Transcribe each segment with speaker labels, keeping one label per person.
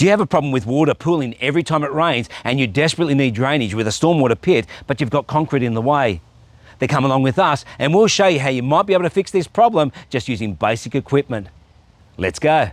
Speaker 1: Do you have a problem with water pooling every time it rains and you desperately need drainage with a stormwater pit, but you've got concrete in the way? Then come along with us and we'll show you how you might be able to fix this problem just using basic equipment. Let's go.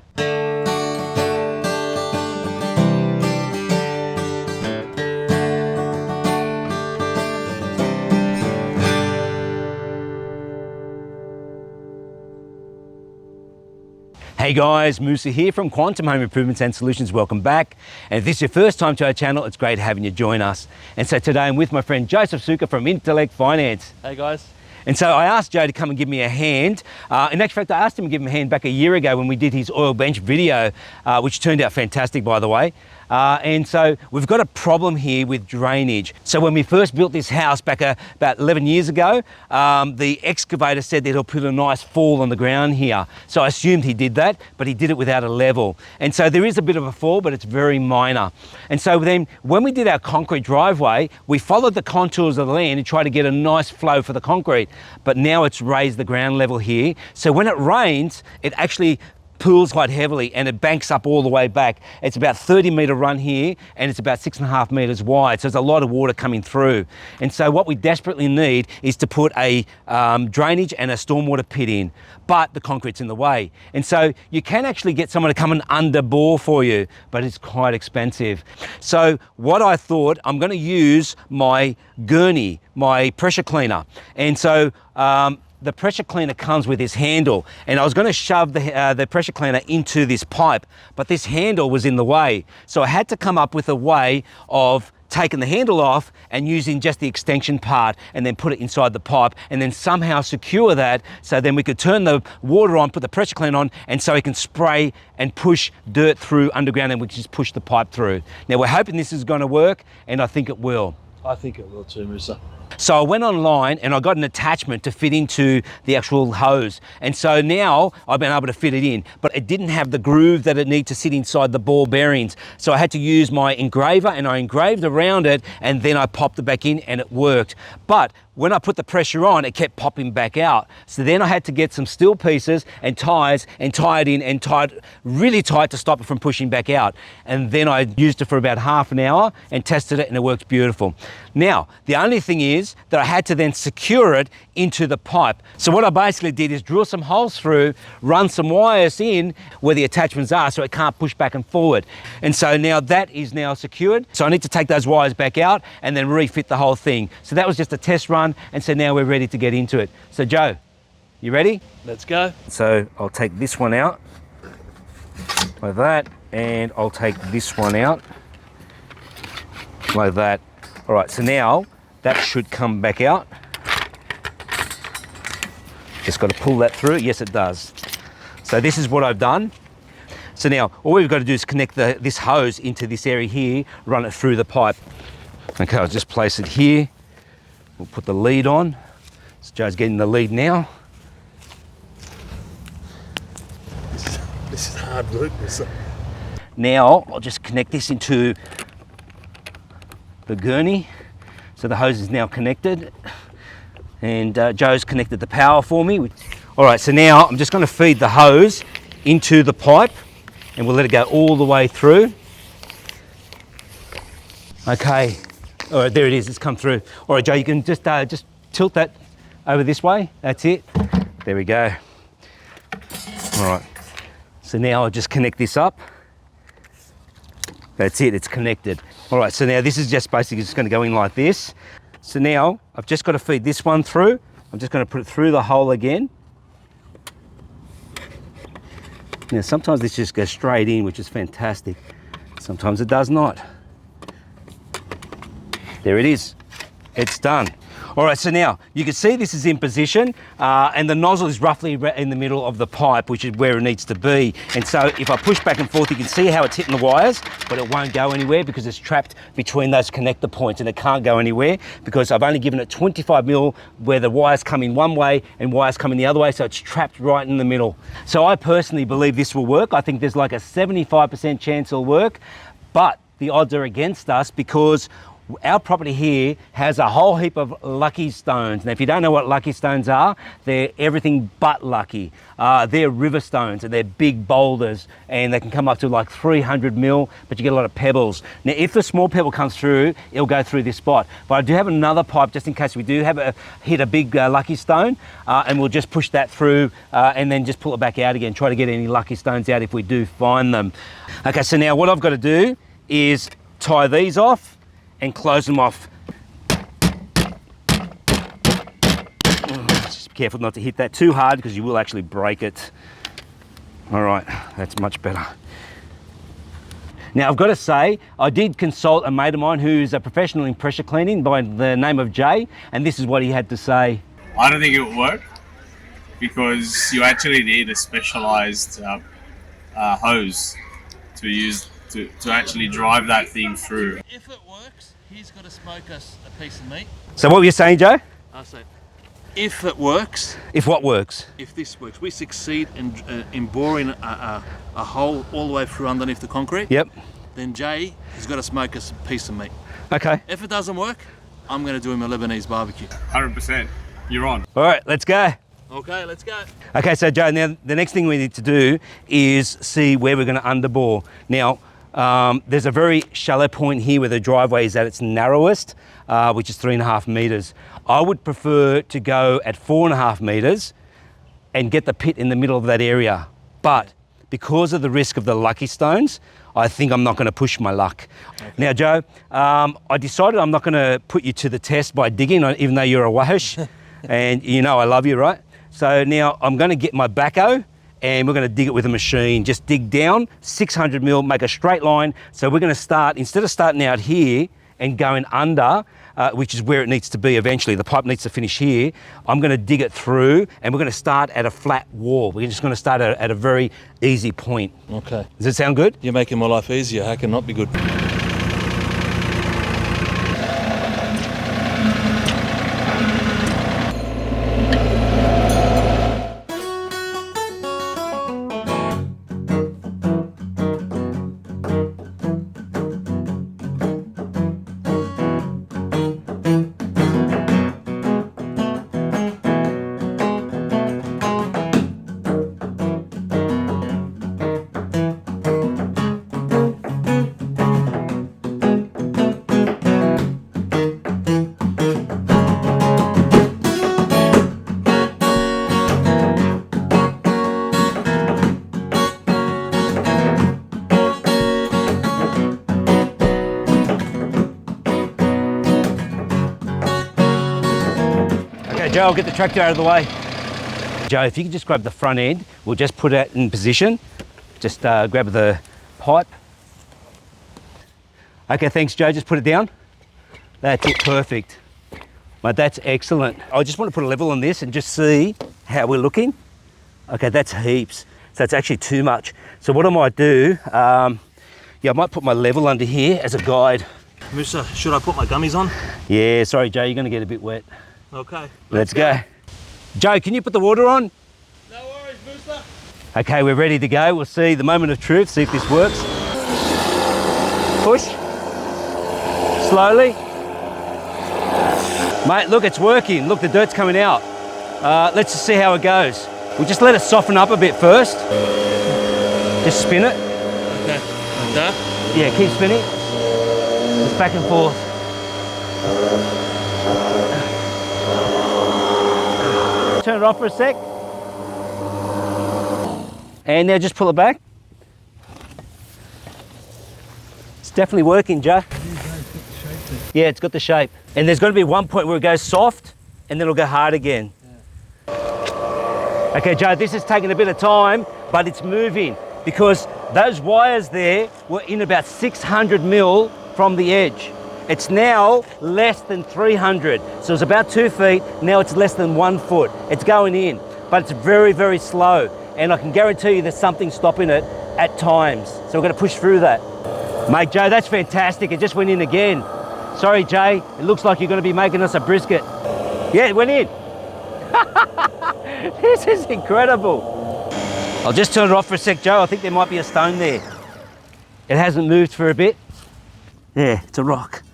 Speaker 1: Hey guys, Musa here from Quantum Home Improvements and Solutions. Welcome back. And if this is your first time to our channel, it's great having you join us. And so today I'm with my friend Joseph Suka from Intellect Finance.
Speaker 2: Hey guys.
Speaker 1: And so I asked Joe to come and give me a hand. In actual fact, I asked him to give him a hand back a year ago when we did his oil bench video, which turned out fantastic, by the way. And so we've got a problem here with drainage. So when we first built this house back about 11 years ago, the excavator said that he'll put a nice fall on the ground here. So I assumed he did that, but he did it without a level. And so there is a bit of a fall, but it's very minor. And so then when we did our concrete driveway, we followed the contours of the land and tried to get a nice flow for the concrete. But now it's raised the ground level here. So when it rains, it actually pools quite heavily and it banks up all the way back. It's about 30-metre run here and it's about 6.5 metres wide. So there's a lot of water coming through. And so what we desperately need is to put a drainage and a stormwater pit in, but the concrete's in the way. And so you can actually get someone to come and underbore for you, but it's quite expensive. So what I thought, I'm going to use my Gerni, my pressure cleaner. And so the pressure cleaner comes with this handle, and I was going to shove the pressure cleaner into this pipe, but this handle was in the way. So I had to come up with a way of taking the handle off and using just the extension part and then put it inside the pipe and then somehow secure that so then we could turn the water on, put the pressure cleaner on, and so it can spray and push dirt through underground and we can just push the pipe through. Now we're hoping this is going to work, and I think it will.
Speaker 2: I think it will too, Musa.
Speaker 1: So I went online and I got an attachment to fit into the actual hose. And so now I've been able to fit it in, but it didn't have the groove that it needs to sit inside the ball bearings. So I had to use my engraver and I engraved around it and then I popped it back in and it worked. But when I put the pressure on, it kept popping back out. So then I had to get some steel pieces and ties and tie it in and tie it really tight to stop it from pushing back out. And then I used it for about half an hour and tested it and it worked beautiful. Now, the only thing is that I had to then secure it into the pipe. So what I basically did is drill some holes through, run some wires in where the attachments are so it can't push back and forward. And so now that is now secured. So I need to take those wires back out and then refit the whole thing. So that was just a test run, and so now we're ready to get into it. So Joe, you ready?
Speaker 2: Let's go.
Speaker 1: So I'll take this one out like that, and I'll take this one out like that. All right, so now that should come back out. Just got to pull that through. Yes, it does. So this is what I've done. So now all we've got to do is connect this hose into this area here, run it through the pipe. Okay, I'll just place it here. We'll put the lead on. So Joe's getting the lead now.
Speaker 2: This is hard work, Musa.
Speaker 1: Now I'll just connect this into the Gerni. So the hose is now connected, and Joe's connected the power for me. All right, so now I'm just going to feed the hose into the pipe and we'll let it go all the way through. Okay, all right, there it is, it's come through. All right, Joe, you can just tilt that over this way. That's it. There we go. All right, so now I'll just connect this up. That's it, it's connected. All right, so now this is just basically just going to go in like this. So now I've just got to feed this one through. I'm just going to put it through the hole again. Now sometimes this just goes straight in, which is fantastic. Sometimes it does not. There it is, it's done. All right, so now you can see this is in position and the nozzle is roughly in the middle of the pipe, which is where it needs to be. And so if I push back and forth, you can see how it's hitting the wires, but it won't go anywhere because it's trapped between those connector points and it can't go anywhere because I've only given it 25 mil where the wires come in one way and wires come in the other way, so it's trapped right in the middle. So I personally believe this will work. I think there's like a 75% chance it'll work, but the odds are against us because our property here has a whole heap of lucky stones. Now, if you don't know what lucky stones are, they're everything but lucky. They're river stones and they're big boulders and they can come up to like 300 mil, but you get a lot of pebbles. Now, if the small pebble comes through, it'll go through this spot. But I do have another pipe just in case we do have hit a big lucky stone, and we'll just push that through and then just pull it back out again, try to get any lucky stones out if we do find them. Okay, so now what I've got to do is tie these off and close them off. Just be careful not to hit that too hard because you will actually break it. All right, that's much better. Now I've got to say, I did consult a mate of mine who's a professional in pressure cleaning by the name of Jay, and this is what he had to say.
Speaker 3: I don't think it will work because you actually need a specialized hose to use to actually drive that thing through.
Speaker 4: If it works, he's got to smoke us a piece of meat.
Speaker 1: So what were you saying, Joe?
Speaker 4: I say, if it works,
Speaker 1: If what works?
Speaker 4: if this works, we succeed in boring a hole all the way through underneath the concrete.
Speaker 1: Yep.
Speaker 4: Then Jay has got to smoke us a piece of meat.
Speaker 1: Okay.
Speaker 4: If it doesn't work, I'm going to do him a Lebanese barbecue.
Speaker 3: 100%. You're on.
Speaker 1: All right, let's go.
Speaker 4: Okay, let's go.
Speaker 1: Okay, so Joe, now the next thing we need to do is see where we're going to underbore. Now, there's a very shallow point here where the driveway is at its narrowest, which is 3.5 meters. I would prefer to go at 4.5 meters and get the pit in the middle of that area. But because of the risk of the lucky stones, I think I'm not going to push my luck. Okay. Now, Joe, I decided I'm not going to put you to the test by digging, even though you're a wahish, and you know I love you, right? So now I'm going to get my backhoe and we're going to dig it with a machine. Just dig down 600 mil, make a straight line. So we're going to start, instead of starting out here and going under, which is where it needs to be eventually, the pipe needs to finish here, I'm going to dig it through and we're going to start at a flat wall. We're just going to start at a very easy point.
Speaker 4: Okay.
Speaker 1: Does it sound good?
Speaker 4: You're making my life easier. How can it not be good?
Speaker 1: Joe, I'll get the tractor out of the way. Joe, if you could just grab the front end, we'll just put it in position. Just grab the pipe. Okay, thanks, Joe. Just put it down. That's it, perfect. Mate, that's excellent. I just want to put a level on this and just see how we're looking. Okay, that's heaps. So it's actually too much. So what I might do, yeah, I might put my level under here as a guide.
Speaker 4: Musa, should I put my gummies on?
Speaker 1: Yeah, sorry, Joe, you're going to get a bit wet.
Speaker 4: Okay.
Speaker 1: Let's go. Joe, can you put the water on?
Speaker 4: No worries, Musa.
Speaker 1: Okay, we're ready to go. We'll see the moment of truth, see if this works. Push. Slowly. Mate, look, it's working. Look, the dirt's coming out. Let's just see how it goes. We'll just let it soften up a bit first. Just spin it.
Speaker 4: Okay. Like that?
Speaker 1: Yeah, keep spinning. Just back and forth. Turn it off for a sec. And now just pull it back. It's definitely working, Joe. Yeah, it's got the shape. And there's got to be one point where it goes soft and then it'll go hard again. Yeah. Okay, Joe, this is taking a bit of time, but it's moving because those wires there were in about 600 mil from the edge. It's now less than 300. So it's about 2 feet. Now it's less than 1 foot. It's going in, but it's very, very slow. And I can guarantee you there's something stopping it at times. So we're gonna push through that. Mate, Joe, that's fantastic. It just went in again. Sorry, Jay. It looks like you're gonna be making us a brisket. Yeah, it went in. This is incredible. I'll just turn it off for a sec, Joe. I think there might be a stone there. It hasn't moved for a bit. Yeah, it's a rock.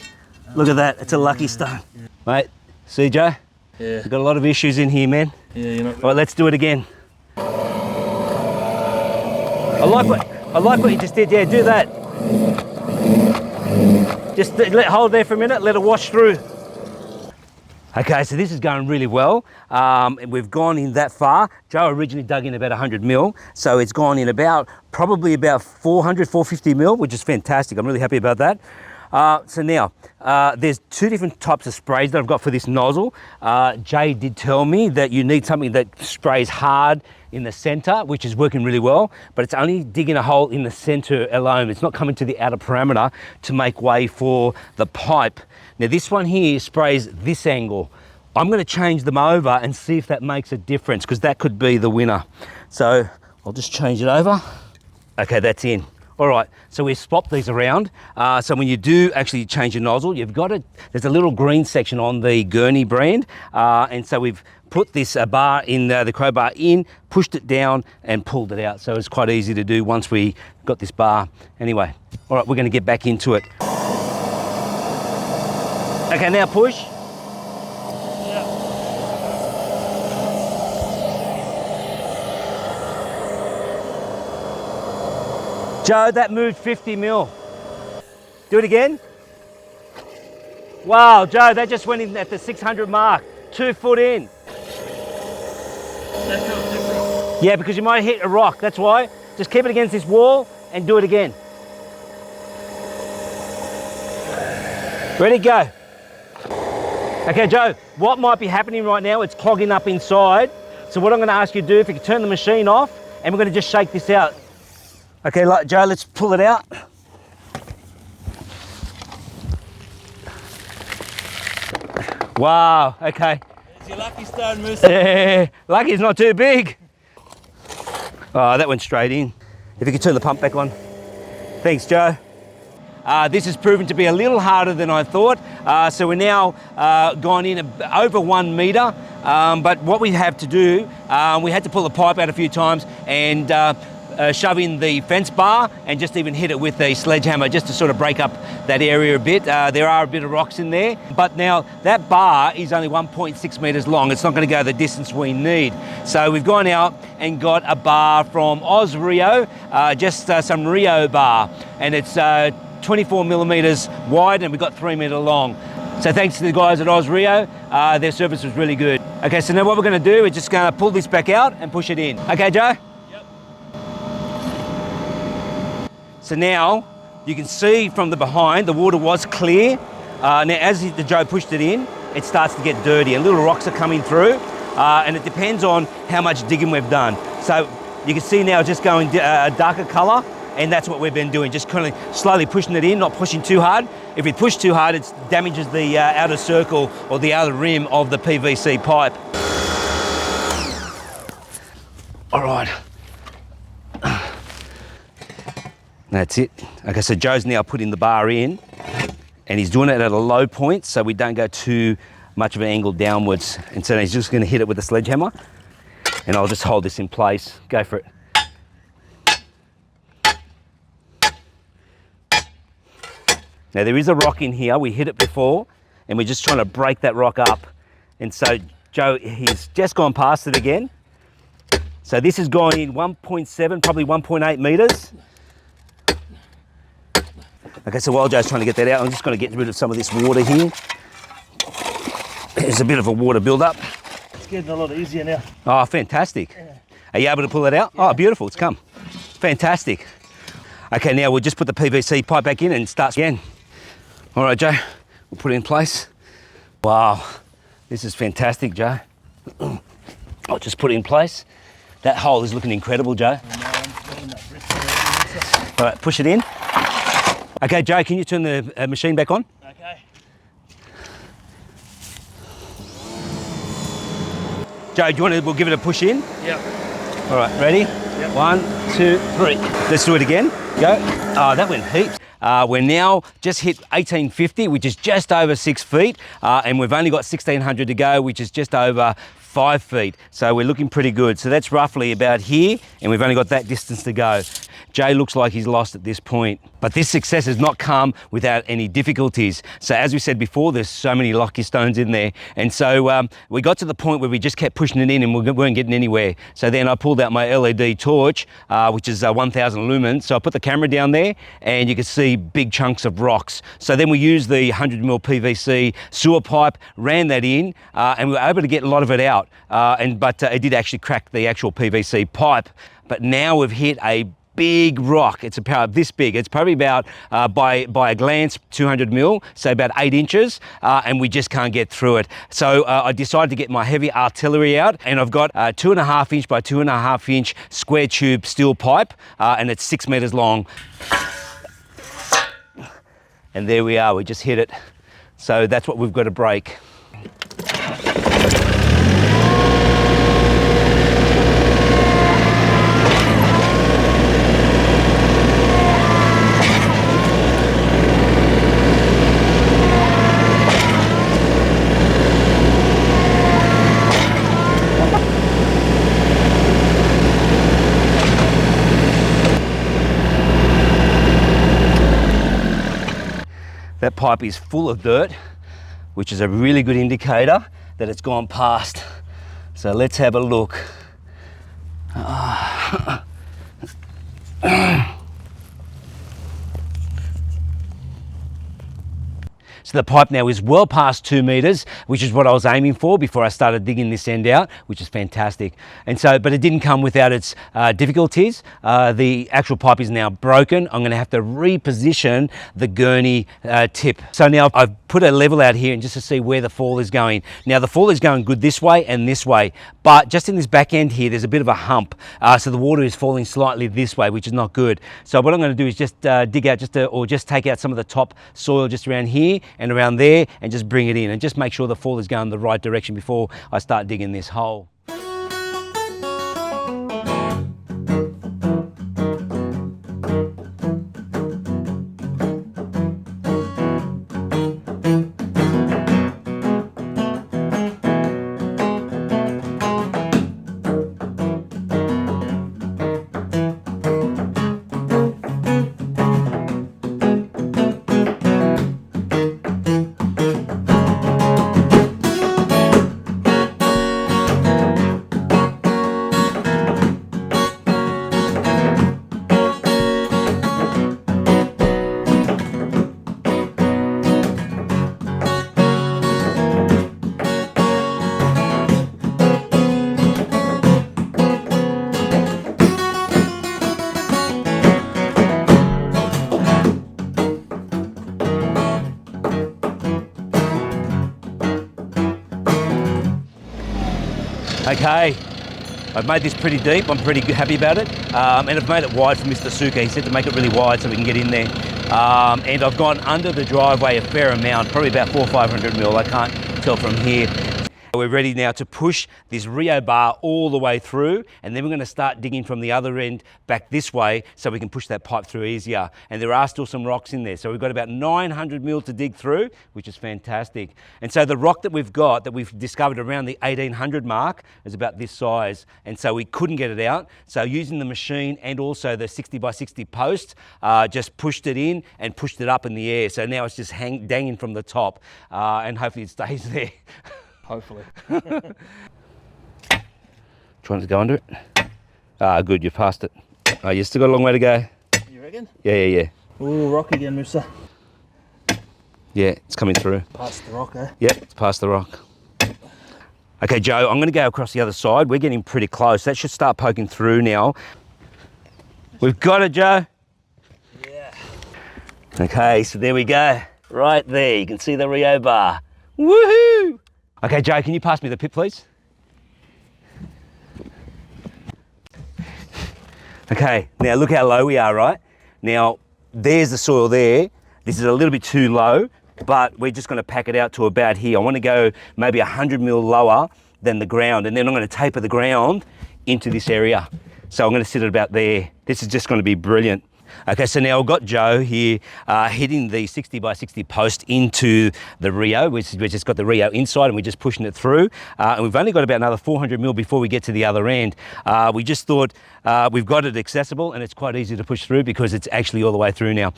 Speaker 1: Look at that, it's a lucky stone. Mate, see Joe?
Speaker 4: Yeah.
Speaker 1: We've got a lot of issues in here, man.
Speaker 4: Yeah, you know.
Speaker 1: All right, let's do it again. I like what you just did. Yeah, do that. Just hold there for a minute, let it wash through. Okay, so this is going really well. We've gone in that far. Joe originally dug in about 100 mil, so it's gone in probably about 400, 450 mil, which is fantastic. I'm really happy about that. So now, there's two different types of sprays that I've got for this nozzle. Jay did tell me that you need something that sprays hard in the center, which is working really well, but it's only digging a hole in the center alone. It's not coming to the outer parameter to make way for the pipe. Now this one here sprays this angle. I'm going to change them over and see if that makes a difference, because that could be the winner. So I'll just change it over. Okay, that's in. All right, so we've swapped these around. So when you do actually change your nozzle, you've got there's a little green section on the Gerni brand. And so we've put this bar in, the crowbar in, pushed it down and pulled it out. So it's quite easy to do once we got this bar. Anyway, all right, we're gonna get back into it. Okay, now push. Joe, that moved 50 mil. Do it again. Wow, Joe, that just went in at the 600 mark. 2 foot in. Yeah, because you might hit a rock, that's why. Just keep it against this wall and do it again. Ready, go. Okay, Joe, what might be happening right now, it's clogging up inside. So what I'm gonna ask you to do, if you can turn the machine off, and we're gonna just shake this out. Okay, Joe, let's pull it out. Wow, okay.
Speaker 4: It's your lucky stone, Moose.
Speaker 1: Yeah, lucky it's not too big. Oh, that went straight in. If you could turn the pump back on. Thanks, Joe. This has proven to be a little harder than I thought. So we're now gone in over 1 metre. But what we have to do, we had to pull the pipe out a few times and shove in the fence bar and just even hit it with a sledgehammer just to sort of break up that area a bit. There are a bit of rocks in there, but now that bar is only 1.6 metres long. It's not going to go the distance we need. So we've gone out and got a bar from Reo, just some Reo Bar, and it's 24 millimetres wide and we've got 3 metre long. So thanks to the guys at Reo, their service was really good. Okay, so now what we're going to do is just going to pull this back out and push it in. Okay, Joe? So now you can see from the behind, the water was clear. Now as the Joe pushed it in, it starts to get dirty and little rocks are coming through. And it depends on how much digging we've done. So you can see now it's just going a darker color, and that's what we've been doing, just kind of slowly pushing it in, not pushing too hard. If we push too hard, it damages the outer circle or the outer rim of the PVC pipe. All right. That's it. Okay, so Joe's now putting the bar in and he's doing it at a low point so we don't go too much of an angle downwards. And so he's just going to hit it with a sledgehammer, and I'll just hold this in place. Go for it. Now there is a rock in here. We hit it before and we're just trying to break that rock up. And so Joe, he's just gone past it again. So this is going in 1.7, probably 1.8 metres. Okay, so while Joe's trying to get that out, I'm just going to get rid of some of this water here. There's a bit of a water build-up.
Speaker 4: It's getting a lot easier now.
Speaker 1: Oh, fantastic. Yeah. Are you able to pull that out? Yeah. Oh, beautiful, it's come. Fantastic. Okay, now we'll just put the PVC pipe back in and start again. All right, Joe, we'll put it in place. Wow, this is fantastic, Joe. I'll just put it in place. That hole is looking incredible, Joe. All right, push it in. Okay, Joe, can you turn the machine back on?
Speaker 4: Okay.
Speaker 1: Joe, do you want to, we'll give it a push in?
Speaker 4: Yep.
Speaker 1: All right, ready?
Speaker 4: Yep.
Speaker 1: 1, 2, 3. Let's do it again. Go. Oh, that went heaps. We're now just hit 1850, which is just over 6 feet, and we've only got 1600 to go, which is just over 5 feet. So we're looking pretty good. So that's roughly about here, and we've only got that distance to go. Jay looks like he's lost at this point, but But this success has not come without any difficulties. So as we said before, there's so many lucky stones in there. And so we got to the point where we just kept pushing it in and we weren't getting anywhere. So then I pulled out my LED torch, which is 1000 lumens. So I put the camera down there and you could see big chunks of rocks. So then we used the 100mm PVC sewer pipe, ran that in, and we were able to get a lot of it out. But it did actually crack the actual PVC pipe. But now we've hit a big rock. It's about this big. It's probably about, by a glance, 200mm, so about 8 inches, and we just can't get through it. So I decided to get my heavy artillery out, and I've got a 2.5 inch by 2.5 inch square tube steel pipe, and it's 6 meters long. And there we are, we just hit it. So that's what we've got to break. That pipe is full of dirt, which is a really good indicator that it's gone past. So let's have a look. So the pipe now is well past 2 meters, which is what I was aiming for before I started digging this end out, which is fantastic. And so, but it didn't come without its difficulties. The actual pipe is now broken. I'm going to have to reposition the Gerni tip. So now I've put a level out here and just to see where the fall is going. Now the fall is going good this way and this way, but just in this back end here, there's a bit of a hump. So the water is falling slightly this way, which is not good. So what I'm going to do is just dig out or just take out some of the top soil just around here and around there and just bring it in and just make sure the fall is going the right direction before I start digging this hole. Okay, I've made this pretty deep. I'm pretty happy about it. And I've made it wide for Mr. Suka. He said to make it really wide so we can get in there. And I've gone under the driveway a fair amount, probably about 400 or 500 mil. I can't tell from here. We're ready now to push this Reo Bar all the way through, and then we're going to start digging from the other end back this way so we can push that pipe through easier. And there are still some rocks in there. So we've got about 900 mil to dig through, which is fantastic. And so the rock that we've got, that we've discovered around the 1800 mark, is about this size. And so we couldn't get it out. So using the machine and also the 60 by 60 post, just pushed it in and pushed it up in the air. So now it's just dangling from the top, and hopefully it stays there.
Speaker 4: Hopefully.
Speaker 1: Trying to go under it. Ah, good, you've passed it. Oh, you still got a long way to go.
Speaker 4: You reckon?
Speaker 1: Yeah.
Speaker 4: Ooh, rock again, Musa.
Speaker 1: Yeah, it's coming through.
Speaker 4: Past the rock, eh?
Speaker 1: Yeah, it's past the rock. Okay, Joe, I'm going to go across the other side. We're getting pretty close. That should start poking through now. We've got it, Joe.
Speaker 4: Yeah.
Speaker 1: Okay, so there we go. Right there, you can see the Reo Bar. Woohoo! Okay, Joe, can you pass me the pit, please? Okay, now look how low we are, right? Now, there's the soil there. This is a little bit too low, but we're just going to pack it out to about here. I want to go maybe 100 mil lower than the ground, and then I'm going to taper the ground into this area. So I'm going to sit at about there. This is just going to be brilliant. Okay, so now I've got Joe here hitting the 60 by 60 post into the Reo. We've just got the Reo inside and we're just pushing it through. And we've only got about another 400 mil before we get to the other end. We just thought we've got it accessible and it's quite easy to push through because it's actually all the way through now.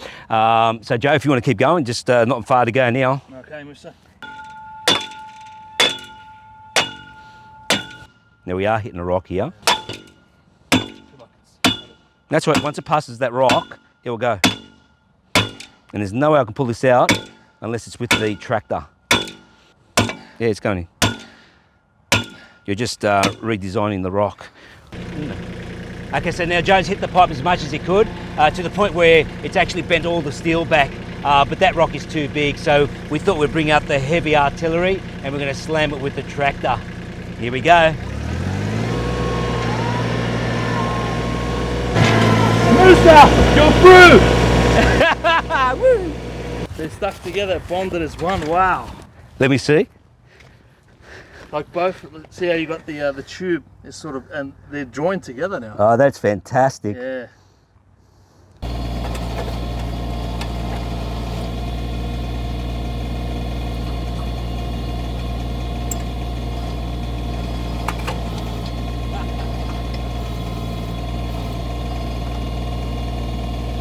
Speaker 1: So Joe, if you want to keep going, just not far to go now.
Speaker 4: Okay, mister.
Speaker 1: There we are, hitting a rock here. That's right, once it passes that rock, it will go. And there's no way I can pull this out unless it's with the tractor. Yeah, it's going in. You're just redesigning the rock. Okay, so now Joe's hit the pipe as much as he could to the point where it's actually bent all the steel back, but that rock is too big, so we thought we'd bring out the heavy artillery and we're going to slam it with the tractor. Here we go. You're through! Woo.
Speaker 4: They're stuck together, bonded as one. Wow.
Speaker 1: Let me see.
Speaker 4: Like both. See how you got the tube is sort of, and they're joined together now.
Speaker 1: Oh, that's fantastic.
Speaker 4: Yeah.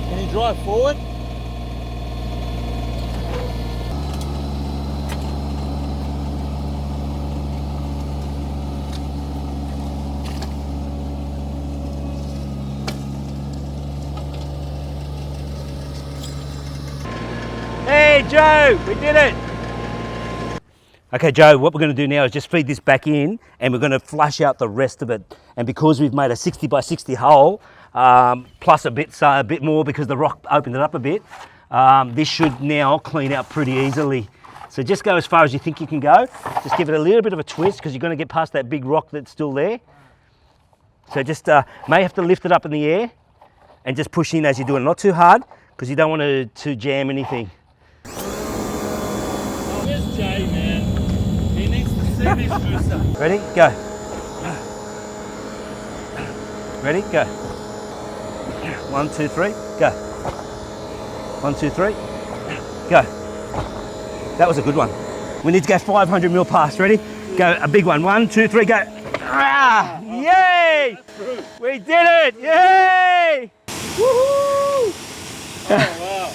Speaker 4: Can you drive forward?
Speaker 1: Hey Joe, we did it! Okay Joe, what we're going to do now is just feed this back in and we're going to flush out the rest of it. And because we've made a 60 by 60 hole, plus a bit more because the rock opened it up a bit, this should now clean out pretty easily. So just go as far as you think you can go. Just give it a little bit of a twist because you're going to get past that big rock that's still there. So just may have to lift it up in the air and just push in as you're doing it. Not too hard because you don't want to jam anything.
Speaker 4: Oh, there's Jay, man. He needs to see this booster.
Speaker 1: Ready? Go. Ready? Go. 1, 2, 3, go. 1, 2, 3, go. That was a good one. We need to go 500 mil past. Ready? Go, a big one. 1, 2, 3, go. Ah, yay! We did it! Yay! Woohoo!
Speaker 4: Oh, wow.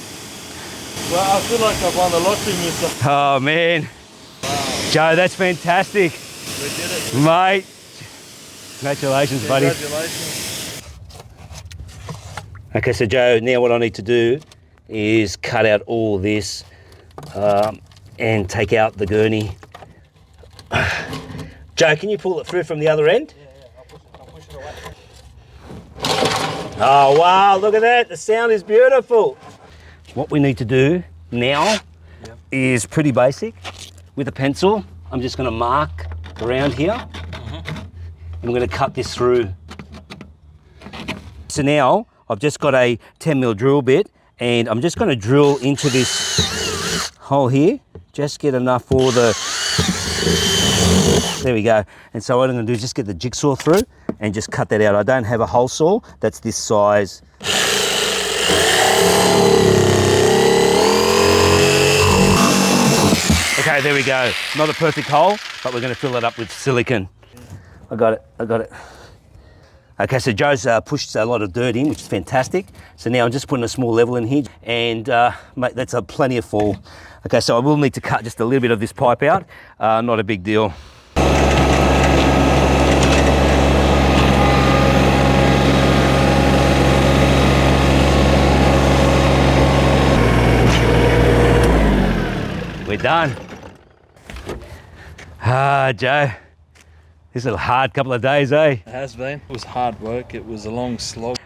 Speaker 4: Well, I feel like I've won the lottery, mister.
Speaker 1: Oh, man.
Speaker 4: Wow.
Speaker 1: Joe, that's fantastic.
Speaker 4: We did it.
Speaker 1: Mate. Congratulations, buddy.
Speaker 4: Congratulations.
Speaker 1: Okay, so Joe, now what I need to do is cut out all this and take out the gurney. Joe, can you pull it through from the other end?
Speaker 4: Yeah, I'll push it away.
Speaker 1: Oh, wow, look at that. The sound is beautiful. What we need to do now is pretty basic. With a pencil, I'm just going to mark around here and I'm going to cut this through. So now I've just got a 10 mil drill bit and I'm just going to drill into this hole here. Just get enough for the... There we go. And so what I'm going to do is just get the jigsaw through and just cut that out. I don't have a hole saw that's this size. Okay, there we go. Not a perfect hole, but we're going to fill it up with silicone. I got it. Okay, so Joe's pushed a lot of dirt in, which is fantastic. So now I'm just putting a small level in here and mate, that's plenty of fall. Okay, so I will need to cut just a little bit of this pipe out. Not a big deal. We're done. Ah, Joe, this is a hard couple of days, eh?
Speaker 4: It has been. It was hard work. It was a long slog.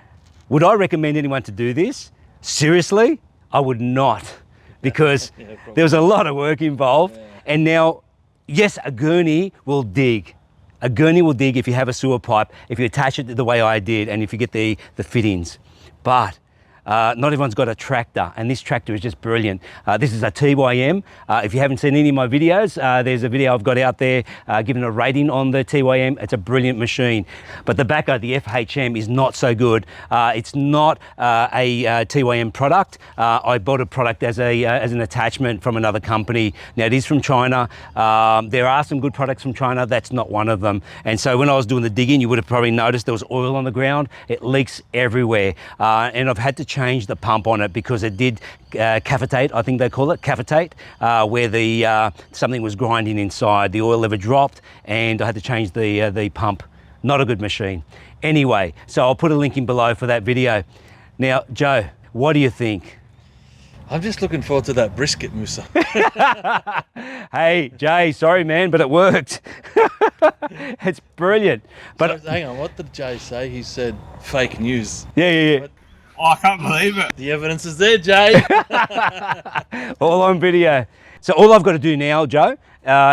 Speaker 1: Would I recommend anyone to do this? Seriously, I would not, because there was a lot of work involved. And now, yes, a gurney will dig. A gurney will dig if you have a sewer pipe, if you attach it the way I did, and if you get the fittings. But not everyone's got a tractor, and this tractor is just brilliant. This is a TYM. If you haven't seen any of my videos, there's a video I've got out there giving a rating on the TYM. It's a brilliant machine. But the backer, the FHM, is not so good. It's not a TYM product. I bought a product as an attachment from another company. Now, it is from China. There are some good products from China. That's not one of them. And so when I was doing the digging, you would have probably noticed there was oil on the ground. It leaks everywhere. And I've had to change the pump on it because it did cavitate, I think they call it, cavitate, where the something was grinding inside. The oil lever dropped and I had to change the pump. Not a good machine. Anyway, so I'll put a link in below for that video. Now, Joe, what do you think?
Speaker 4: I'm just looking forward to that brisket, Musa.
Speaker 1: Hey, Jay, sorry man, but it worked. It's brilliant. But
Speaker 4: So, hang on, what did Jay say? He said fake news.
Speaker 1: yeah.
Speaker 3: Oh, I can't believe it.
Speaker 4: The evidence is there, Jay.
Speaker 1: All on video. So all I've got to do now, Joe,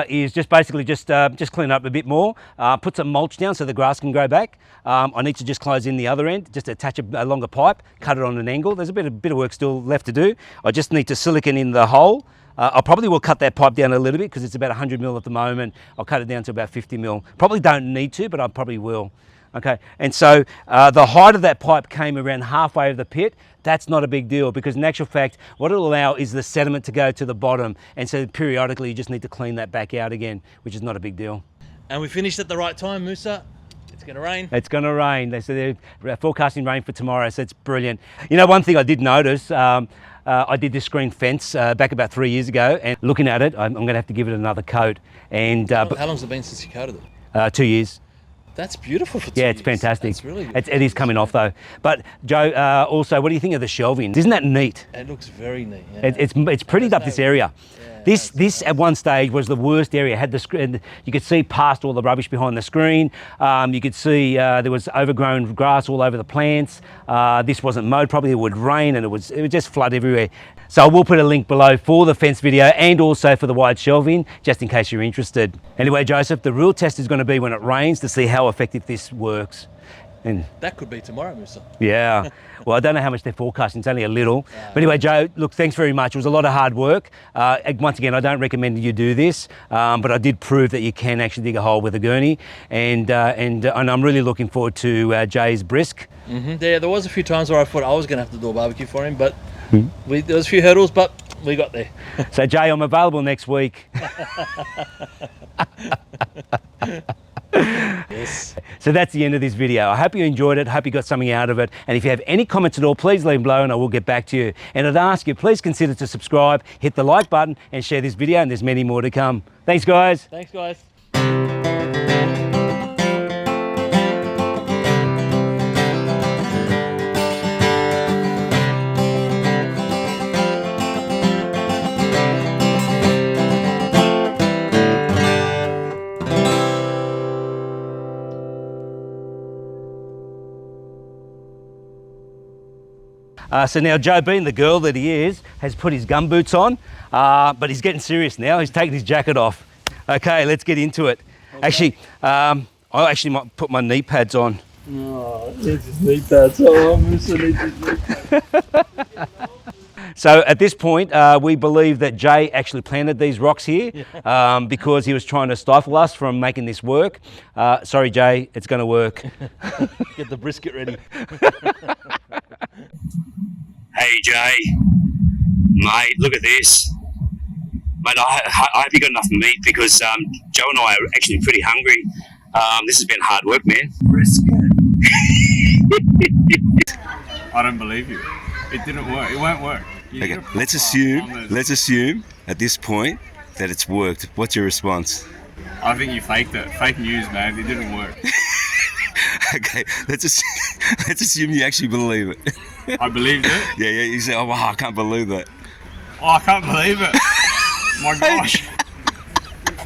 Speaker 1: is just basically just clean up a bit more, put some mulch down so the grass can grow back. I need to just close in the other end, just attach a longer pipe, cut it on an angle. There's a bit of work still left to do. I just need to silicone in the hole. I probably will cut that pipe down a little bit because it's about 100 mil at the moment. I'll cut it down to about 50 mil. Probably don't need to, but I probably will. Okay, and so the height of that pipe came around halfway of the pit. That's not a big deal because in actual fact, what it'll allow is the sediment to go to the bottom. And so periodically you just need to clean that back out again, which is not a big deal.
Speaker 4: And we finished at the right time, Musa. It's going to rain.
Speaker 1: It's going to rain. They said they're forecasting rain for tomorrow, so it's brilliant. You know, one thing I did notice, I did this screen fence back about 3 years ago, and looking at it, I'm going to have to give it another coat. And
Speaker 4: How long's it been since you coated it?
Speaker 1: 2 years.
Speaker 4: That's beautiful for 2
Speaker 1: Yeah,
Speaker 4: years.
Speaker 1: it's fantastic.
Speaker 4: That's really good.
Speaker 1: It is coming off though. But Joe, also, what do you think of the shelving? Isn't that neat?
Speaker 4: It looks very neat. Yeah.
Speaker 1: It's prettied up this area. This at one stage was the worst area. It had the screen. You could see past all the rubbish behind the screen. You could see there was overgrown grass all over the plants. This wasn't mowed properly. It would rain and it would just flood everywhere. So I will put a link below for the fence video and also for the wide shelving, just in case you're interested. Anyway, Joseph, the real test is going to be when it rains to see how effective this works. And
Speaker 4: That could be tomorrow, Musa.
Speaker 1: yeah, well, I don't know how much they're forecasting. It's only a little. But anyway, Joe, look, thanks very much. It was a lot of hard work. Once again, I don't recommend you do this, but I did prove that you can actually dig a hole with a gurney. And I'm really looking forward to Jay's brisk.
Speaker 4: Yeah, there was a few times where I thought I was going to have to do a barbecue for him, but there was a few hurdles, but we got there.
Speaker 1: So, Jay, I'm available next week.
Speaker 4: Yes.
Speaker 1: So that's the end of this video. I hope you enjoyed it. Hope you got something out of it. And if you have any comments at all, please leave them below and I will get back to you. And I'd ask you, please consider to subscribe, hit the like button and share this video, and there's many more to come. Thanks, guys.
Speaker 4: Thanks, guys.
Speaker 1: So now Joe, being the girl that he is, has put his gumboots on, but he's getting serious now. He's taking his jacket off. Okay, let's get into it. Okay. Actually, I actually might put my knee pads on.
Speaker 2: Oh, it's his knee pads. Oh, Musa needs his knee pads.
Speaker 1: So at this point, we believe that Jay actually planted these rocks here because he was trying to stifle us from making this work. Sorry, Jay, it's going to work.
Speaker 4: Get the brisket ready.
Speaker 1: Hey, Jay, mate, look at this. Mate, I hope you got enough meat because Joe and I are actually pretty hungry. This has been hard work, man.
Speaker 3: I don't believe you. It didn't work. It won't work.
Speaker 5: Okay, let's assume at this point that it's worked. What's your response?
Speaker 3: I think you faked it. Fake news, man. It didn't work.
Speaker 5: Okay, let's assume you actually believe it.
Speaker 3: I believed it.
Speaker 5: Yeah, you say, oh wow, I can't believe that.
Speaker 3: Oh, I can't believe it. My gosh.